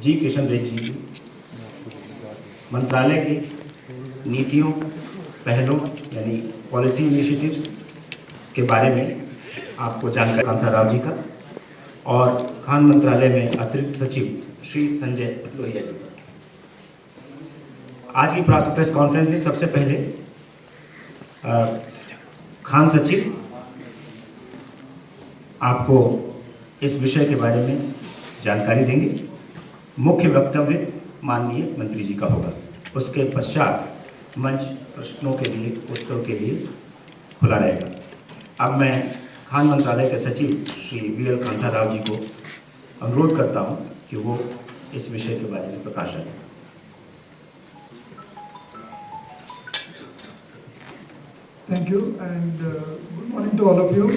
जी किशन रेड्डी जी मंत्रालय की नीतियों, पहलों यानी पॉलिसी इनिशिएटिव्स के बारे में आपको जानकारी कांता राव जी का और खान मंत्रालय में अतिरिक्त सचिव श्री संजय लोहिया जी का। आज की प्रेस कॉन्फ्रेंस में सबसे पहले खान सचिव आपको इस विषय के बारे में जानकारी देंगे। मुख्य वक्तव्य माननीय मंत्री जी का होगा। उसके पश्चात मंच प्रश्नों के लिए, उत्तरों के लिए खुला रहेगा। अब मैं खान मंत्रालय के सचिव श्री वीएल कांता राव जी को अनुरोध करता हूं कि वो इस विषय के बारे में प्रकाश डालें। Thank you and good morning to all of you.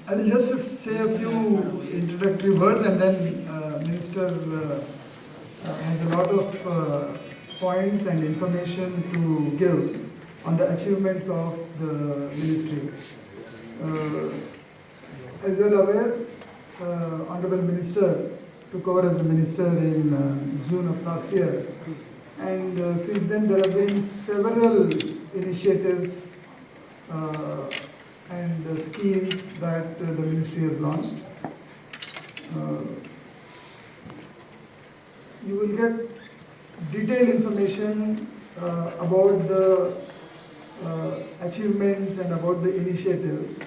I will just say a few introductory words and then Minister has a lot of points and information to give on the achievements of the ministry. As you are aware, Honorable Minister took over as the minister in June of last year, and since then there have been several initiatives and schemes that the ministry has launched. You will get detailed information about the achievements and about the initiatives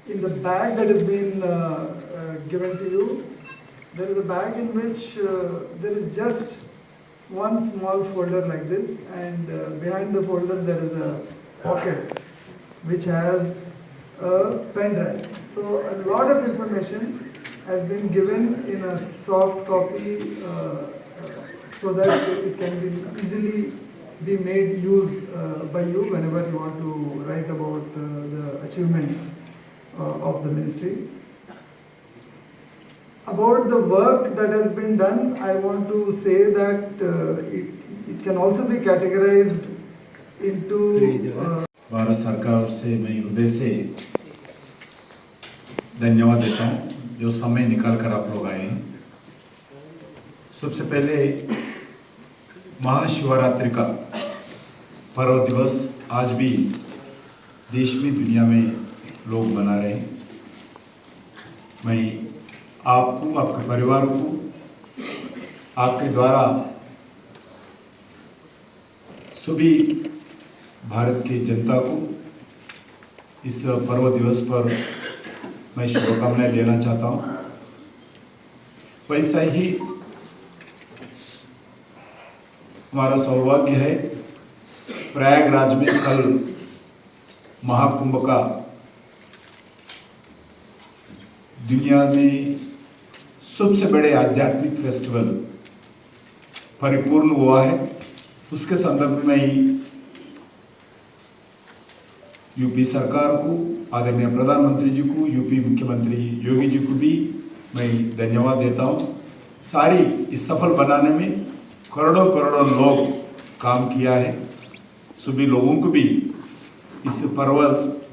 in the bag that has been given to you. There is a bag in which there is just one small folder like this, and behind the folder there is a pocket which has a pen drive. So a lot of information has been given in a soft copy so that it can be easily be made use by you whenever you want to write about the achievements of the ministry. About the work that has been done, I want to say that it can also be categorized into Bharat सरकार से मैं हृदय से धन्यवाद देता हूँ जो समय निकाल कर आप लोग आए हैं। सबसे पहले महाशिवरात्रि का पर्व दिवस आज भी देश में, दुनिया में लोग मना रहे हैं। मैं आपको, आपके परिवार को, आपके द्वारा सभी भारत की जनता को इस पर्व दिवस पर मैं शुभकामनाएं देना चाहता हूँ। वैसा ही हमारा सौभाग्य है, प्रयागराज में कल महाकुंभ का दुनिया में सबसे बड़े आध्यात्मिक फेस्टिवल परिपूर्ण हुआ है। उसके संदर्भ में यूपी सरकार को, आदरणीय प्रधानमंत्री जी को, यूपी मुख्यमंत्री योगी जी को भी मैं धन्यवाद देता हूँ। सारी इस सफल बनाने में करोड़ों करोड़ों लोग काम किया है। सभी लोगों को भी इस पर्व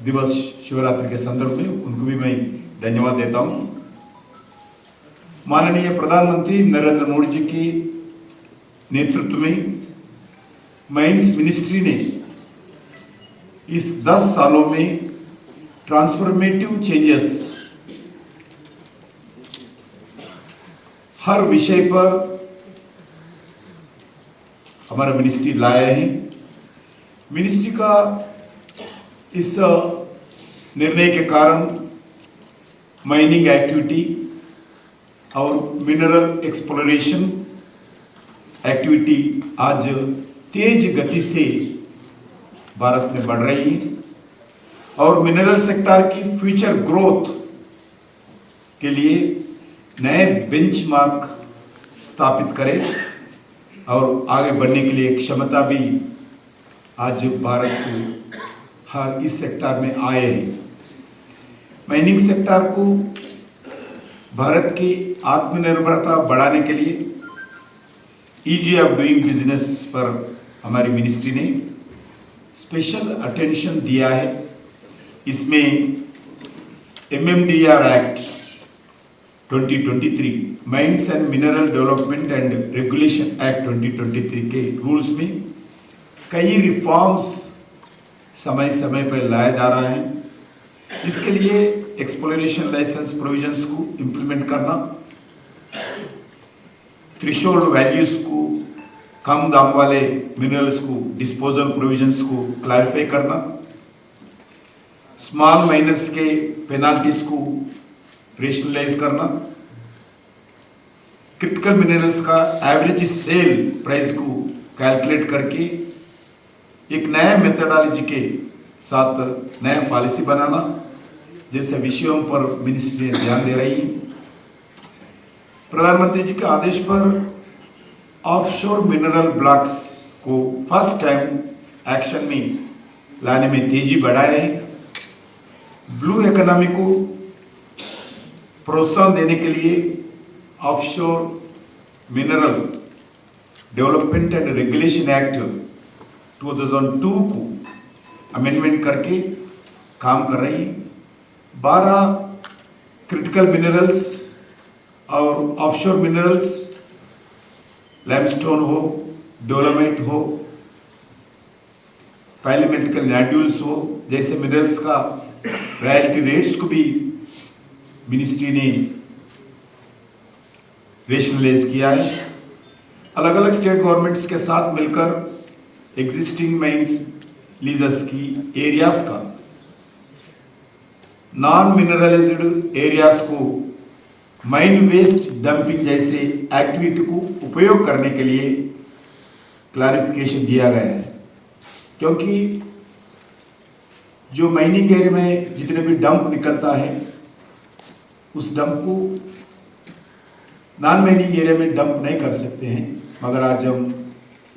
दिवस शिवरात्रि के संदर्भ में उनको भी मैं धन्यवाद देता हूँ। माननीय प्रधानमंत्री नरेंद्र मोदी जी के नेतृत्व में माइंस मिनिस्ट्री ने इस 10 सालों में ट्रांसफॉर्मेटिव चेंजेस हर विषय पर हमारा मिनिस्ट्री लाया है। मिनिस्ट्री का इस निर्णय के कारण माइनिंग एक्टिविटी और मिनरल एक्सप्लोरेशन एक्टिविटी आज तेज गति से भारत में बढ़ रही है और मिनरल सेक्टर की फ्यूचर ग्रोथ के लिए नए बेंचमार्क स्थापित करें और आगे बढ़ने के लिए क्षमता भी आज भारत को हर इस सेक्टर में आए हैं। माइनिंग सेक्टर को भारत की आत्मनिर्भरता बढ़ाने के लिए ईजी ऑफ डूइंग बिजनेस पर हमारी मिनिस्ट्री ने स्पेशल अटेंशन दिया है। इसमें MMDR act 2023 mines and mineral development and regulation act 2023 के रूल्स में कई रिफॉर्म्स समय समय पर लाया जा रहा है। इसके लिए एक्सप्लोरेशन लाइसेंस प्रोविजंस को इम्प्लीमेंट करना, थ्रेशोल्ड वैल्यूज को, कम दाम वाले मिनरल्स को डिस्पोजल प्रोविजंस को क्लैरिफाई करना, स्मॉल माइनर्स के पेनाल्टीज को रेशनलाइज करना, क्रिटिकल मिनरल्स का एवरेज सेल प्राइस को कैलकुलेट करके एक नया मेथोडोलॉजी के साथ नया पॉलिसी बनाना, जैसे विषयों पर मिनिस्ट्री ध्यान दे रही है। प्रधानमंत्री जी के आदेश पर ऑफशोर मिनरल ब्लॉक्स को फर्स्ट टाइम एक्शन में लाने में तेजी बढ़ाए है। ब्लू इकोनॉमी को प्रोत्साहन देने के लिए offshore mineral development and regulation act 2002 को अमेंडमेंट करके काम कर रही है। 12 क्रिटिकल मिनरल्स और ऑफशोर मिनरल्स, लैमस्टोन हो, डोलोमाइट हो, पैलिमेटिकल नैड्यूल्स हो, जैसे मिनरल्स का रॉयल्टी रेट्स को भी मिनिस्ट्री ने रेशनलाइज किया है। अलग अलग स्टेट गवर्नमेंट्स के साथ मिलकर एग्जिस्टिंग माइंस लीजर्स की एरियाज का नॉन मिनरलाइज्ड एरियाज को माइन वेस्ट डंपिंग जैसे एक्टिविटी को उपयोग करने के लिए क्लैरिफिकेशन दिया गया है। क्योंकि जो माइनिंग एरिया में जितने भी डंप निकलता है, उस डंप को नॉन माइनिंग एरिया में डंप नहीं कर सकते हैं, मगर आज हम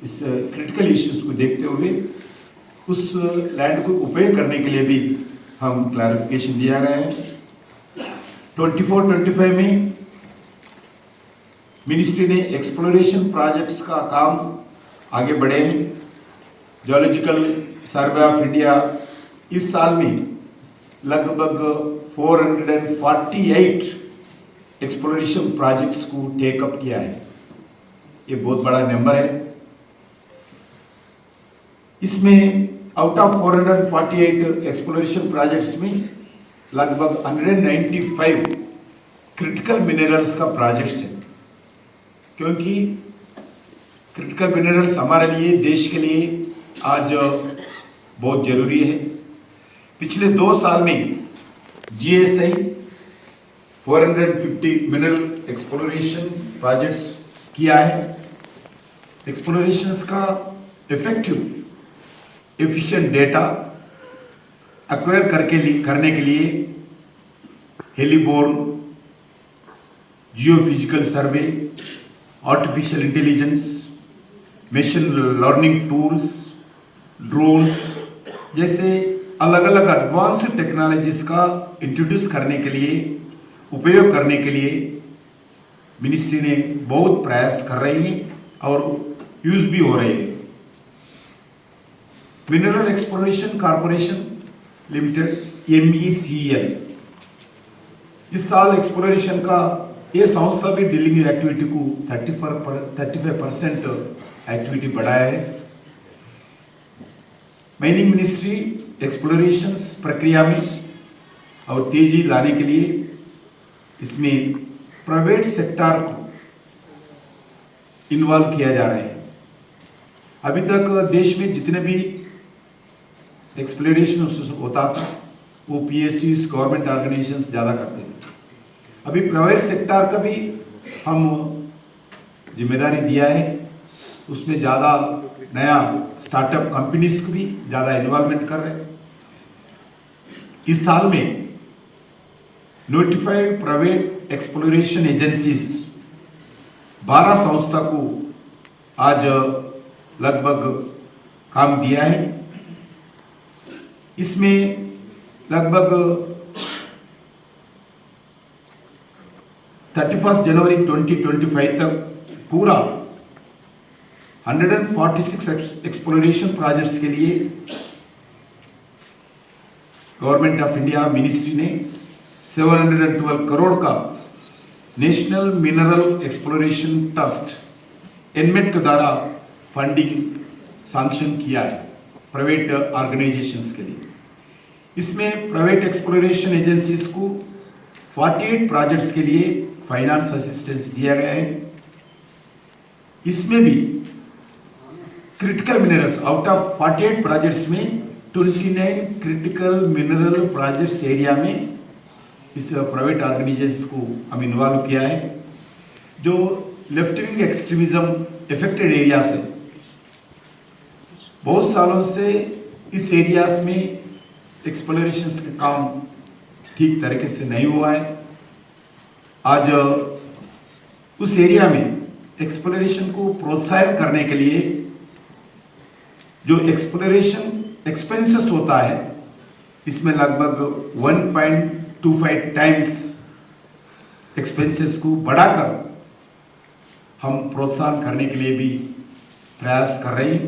इस क्रिटिकल इश्यूज को देखते हुए उस लैंड को उपयोग करने के लिए भी हम क्लैरिफिकेशन दिया गया है। 24-25 में मिनिस्ट्री ने एक्सप्लोरेशन प्रोजेक्ट्स का काम आगे बढ़े हैं। जियोलॉजिकल सर्वे ऑफ इंडिया इस साल में लगभग 448 एक्सप्लोरेशन प्रोजेक्ट्स को टेकअप किया है। ये बहुत बड़ा नंबर है। इसमें आउट ऑफ 448 एक्सप्लोरेशन प्रोजेक्ट्स में लगभग 195 क्रिटिकल मिनरल्स का प्रोजेक्ट्स है। क्योंकि क्रिटिकल मिनरल्स हमारे लिए, देश के लिए आज बहुत जरूरी है। पिछले 2 साल में GSI 450 मिनरल एक्सप्लोरेशन प्रोजेक्ट्स किया है। एक्सप्लोरेशंस का इफेक्टिव एफिशिएंट डेटा एक्वायर करने के लिए heliborne, geophysical survey, artificial intelligence, machine learning tools, drones जैसे अलग अलग एडवांस्ड टेक्नोलॉजीज का इंट्रोड्यूस करने के लिए, उपयोग करने के लिए मिनिस्ट्री ने बहुत प्रयास कर रही है और यूज भी हो रहे हैं। Mineral exploration corporation limited MECL इस साल एक्सप्लोरेशन का ये संस्था भी ड्रिलिंग एक्टिविटी को 35% एक्टिविटी बढ़ाया है। माइनिंग मिनिस्ट्री एक्सप्लोरेशन प्रक्रिया में और तेजी लाने के लिए इसमें प्राइवेट सेक्टर को इन्वॉल्व किया जा रहा है। अभी तक देश में जितने भी एक्सप्लोरेशन होता था वो PSUs, गवर्नमेंट ऑर्गेनाइजेशंस ज़्यादा करते थे। अभी प्राइवेट सेक्टर का भी हम जिम्मेदारी दिया है, उसमें ज़्यादा नया स्टार्टअप कंपनीज को भी ज़्यादा इन्वॉल्वमेंट कर रहे हैं। इस साल में नोटिफाइड प्राइवेट एक्सप्लोरेशन एजेंसीज 12 संस्था को आज लगभग काम दिया है। इसमें लगभग 31 जनवरी 2025 तक पूरा 146 एक्सप्लोरेशन प्रोजेक्ट्स के लिए गवर्नमेंट ऑफ इंडिया मिनिस्ट्री ने 712 करोड़ का national mineral exploration trust NMAT के द्वारा फंडिंग सैंक्शन किया है प्राइवेट ऑर्गेनाइजेशंस के लिए। इसमें प्राइवेट एक्सप्लोरेशन एजेंसीज को 48 प्रोजेक्ट्स के लिए फाइनेंस असिस्टेंस दिया गया है। इसमें भी critical minerals out of 48 projects में 29 क्रिटिकल मिनरल प्रोजेक्ट्स एरिया में इस प्राइवेट ऑर्गेनाइजेशंस को हम इन्वॉल्व किया है, जो left wing extremism affected area से बहुत सालों से इस एरियाज में एक्सप्लोरेशन का काम ठीक तरीके से नहीं हुआ है। आज उस एरिया में एक्सप्लोरेशन को प्रोत्साहित करने के लिए जो एक्सप्लोरेशन एक्सपेंसेस होता है, इसमें लगभग 1.25 टाइम्स एक्सपेंसेस को बढ़ाकर हम प्रोत्साहन करने के लिए भी प्रयास कर रहे हैं।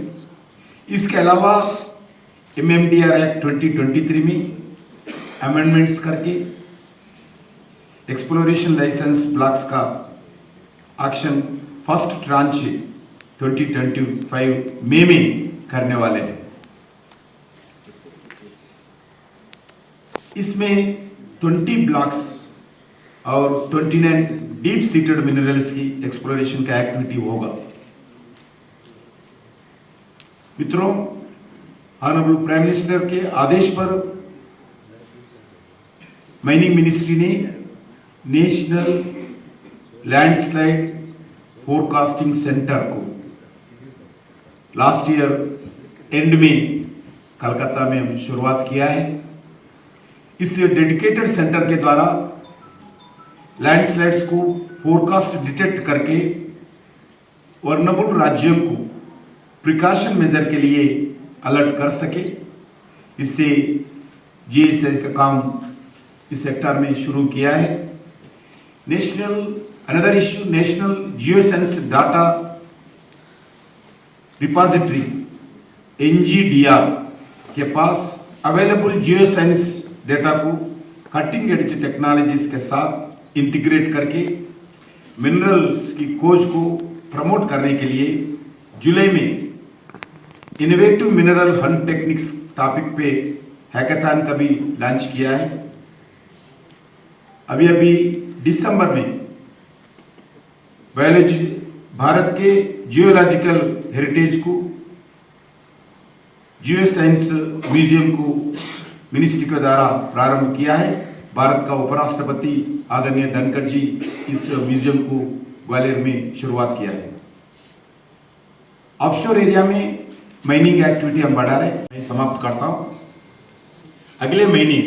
इसके अलावा MMDR एक्ट 2023 में अमेंडमेंट्स करके एक्सप्लोरेशन लाइसेंस ब्लॉक्स का एक्शन फर्स्ट ट्रांच 2025 मई में करने वाले हैं। इसमें 20 ब्लॉक्स और 29 डीप सीटेड मिनरल्स की एक्सप्लोरेशन का एक्टिविटी होगा। मित्रों, ऑनरेबल प्राइम मिनिस्टर के आदेश पर माइनिंग मिनिस्ट्री ने नेशनल लैंडस्लाइड फोरकास्टिंग सेंटर को लास्ट ईयर एंड में कलकत्ता में हम शुरुआत किया है। इस डेडिकेटेड सेंटर के द्वारा लैंडस्लाइड्स को फोरकास्ट डिटेक्ट करके वर्नेबल राज्यों को प्रिकॉशन मेजर के लिए अलर्ट कर सके। इससे GSI का काम इस सेक्टर में शुरू किया है। Another issue, national geoscience data repository NGDR के पास अवेलेबल जियोसेंस डेटा को कटिंग एज टेक्नोलॉजीज के साथ इंटीग्रेट करके मिनरल्स की खोज को प्रमोट करने के लिए जुलाई में innovative mineral Hunt techniques topic पे हैकाथन का भी लॉन्च किया है। अभी दिसंबर में बायोलॉजी भारत के जियोलॉजिकल हेरिटेज को जियो साइंस म्यूजियम को मिनिस्ट्री के द्वारा प्रारंभ किया है। भारत का उपराष्ट्रपति आदरणीय धनखड़ जी इस म्यूजियम को ग्वालियर में शुरुआत किया है। ऑफशोर एरिया में माइनिंग एक्टिविटी हम बढ़ा रहे हैं। मैं समाप्त करता हूं। अगले महीने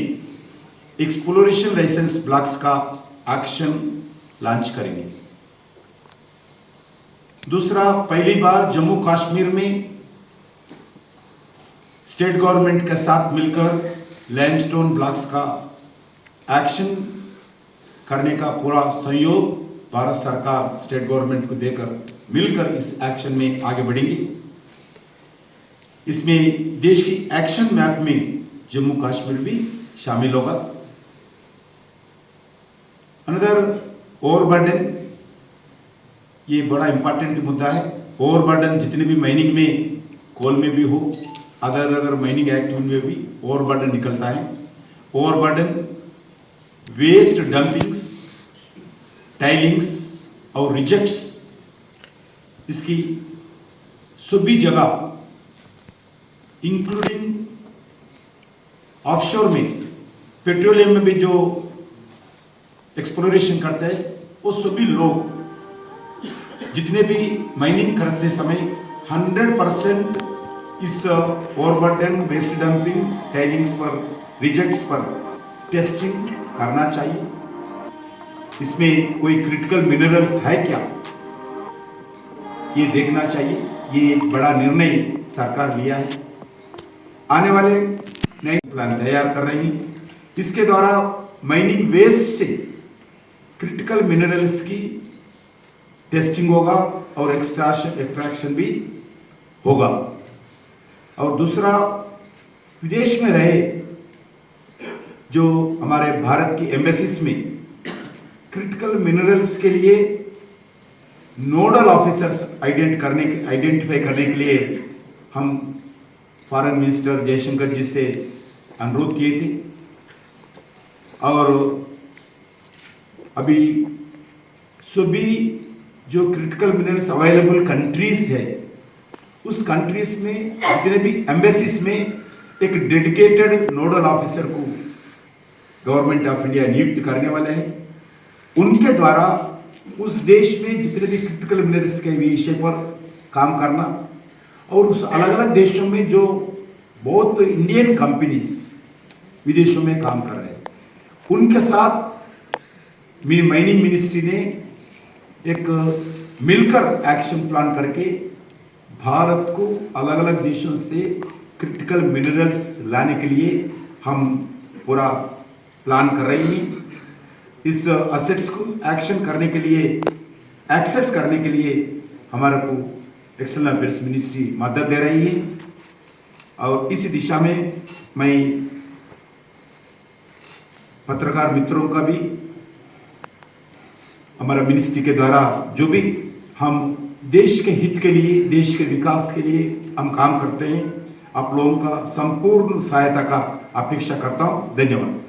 एक्सप्लोरेशन लाइसेंस ब्लॉक्स का एक्शन लॉन्च करेंगे। दूसरा, पहली बार जम्मू कश्मीर में स्टेट गवर्नमेंट के साथ मिलकर लैंडस्टोन ब्लॉक्स का एक्शन करने का पूरा सहयोग भारत सरकार स्टेट गवर्नमेंट को देकर मिलकर इस एक्शन में आगे बढ़ेंगे। इसमें देश की एक्शन मैप में जम्मू कश्मीर भी शामिल होगा। अनदर ओवरबर्डन, ये बड़ा इंपॉर्टेंट मुद्दा है। ओवरबर्डन जितने भी माइनिंग में, कोल में भी हो, अदर माइनिंग एक्टिविटी में भी ओवरबर्डन निकलता है। ओवरबर्डन वेस्ट डंपिंग्स, टाइलिंग्स और रिजेक्ट्स, इसकी सभी जगह इंक्लूडिंग ऑफशोर में, पेट्रोलियम में भी जो एक्सप्लोरेशन करते हैं, वो सभी लोग जितने भी माइनिंग करते समय 100% इस ओवरबर्डन, वेस्ट डंपिंग, टाइलिंग्स पर, रिजेक्ट्स पर टेस्टिंग करना चाहिए। इसमें कोई क्रिटिकल मिनरल्स है क्या, ये देखना चाहिए। ये बड़ा निर्णय सरकार लिया है। आने वाले नए प्लान तैयार कर रही है। इसके द्वारा माइनिंग वेस्ट से क्रिटिकल मिनरल्स की टेस्टिंग होगा और एक्सट्रैक्शन भी होगा। और दूसरा, विदेश में रहे जो हमारे भारत की एम्बेसीज में क्रिटिकल मिनरल्स के लिए नोडल ऑफिसर्स आइडेंटिफाई करने के लिए हम फॉरेन मिनिस्टर जयशंकर जी से अनुरोध किए थे। और अभी सभी जो क्रिटिकल मिनरल्स अवेलेबल कंट्रीज है, उस कंट्रीज में जितने भी एम्बेसीज में एक डेडिकेटेड नोडल ऑफिसर को गवर्नमेंट ऑफ इंडिया नियुक्त करने वाले हैं। उनके द्वारा उस देश में जितने भी क्रिटिकल मिनरल्स के विषय पर काम करना, और उस अलग अलग देशों में जो बहुत इंडियन कंपनीज विदेशों में काम कर रहे हैं, उनके साथ माइनिंग मिनिस्ट्री ने एक मिलकर एक्शन प्लान करके भारत को अलग अलग देशों से क्रिटिकल मिनरल्स लाने के लिए हम पूरा प्लान कर रहे हैं। इस असेट्स को एक्शन करने के लिए, एक्सेस करने के लिए हमारे को एक्सटर्नल अफेयर्स मिनिस्ट्री मदद दे रही है। और इस दिशा में मैं पत्रकार मित्रों का भी, हमारा मिनिस्ट्री के द्वारा जो भी हम देश के हित के लिए, देश के विकास के लिए हम काम करते हैं, आप लोगों का संपूर्ण सहायता का अपेक्षा करता हूं। धन्यवाद।